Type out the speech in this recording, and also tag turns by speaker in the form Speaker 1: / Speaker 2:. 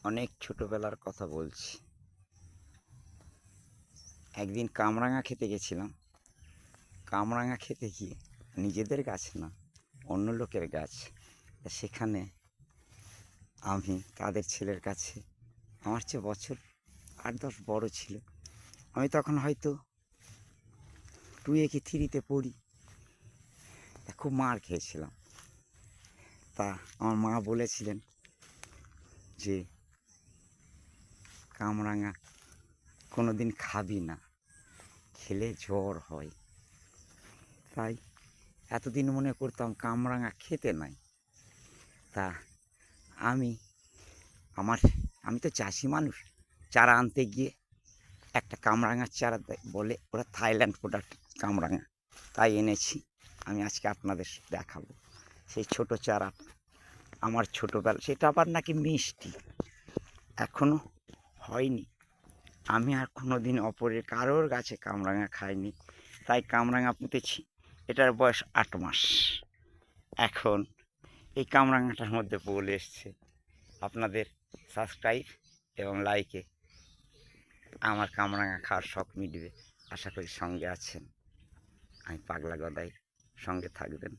Speaker 1: অনেক ছোটবেলার কথা বলছি। একদিন কামরাঙা খেতে গেছিলাম। কামরাঙা খেতে গিয়ে নিজেদের গাছ না, অন্য লোকের গাছ। সেখানে আমি তাদের ছেলের কাছে, আমার চেয়ে বছর ৮-১০ বড় ছিল। আমি তখন হয়তো 2 কি 3-তে পড়ি। খুব মার খেয়েছিলাম। তা আমার মা বলেছিলেন যে, কামরাঙা কোনোদিন খাবি না, খেলে জ্বর হয়। তাই এতদিন মনে করতাম কামরাঙা খেতে নাই। তা আমি আমার আমি তো চাষি মানুষ, চারা আনতে গিয়ে একটা কামরাঙার চারা বলে ওরা থাইল্যান্ড প্রোডাক্ট কামরাঙা, তাই এনেছি। আমি আজকে আপনাদের দেখাবো সেই ছোট চারা। আমার ছোটোবেলা সেটা আবার নাকি মিষ্টি, এখনো হয়নি। আমি আর কোনোদিন অপরের কারোর গাছে কামরাঙা খাইনি, তাই কামরাঙা পুঁতেছি। এটার বয়স 8 মাস। এখন এই কামরাঙাটার মধ্যে ফুল এসছে। আপনাদের সাবস্ক্রাইব এবং লাইকে আমার কামরাঙা খাওয়ার শখ মিটবে। আশা করি সঙ্গে আছেন। আমি পাগলা গদাই, সঙ্গে থাকবেন।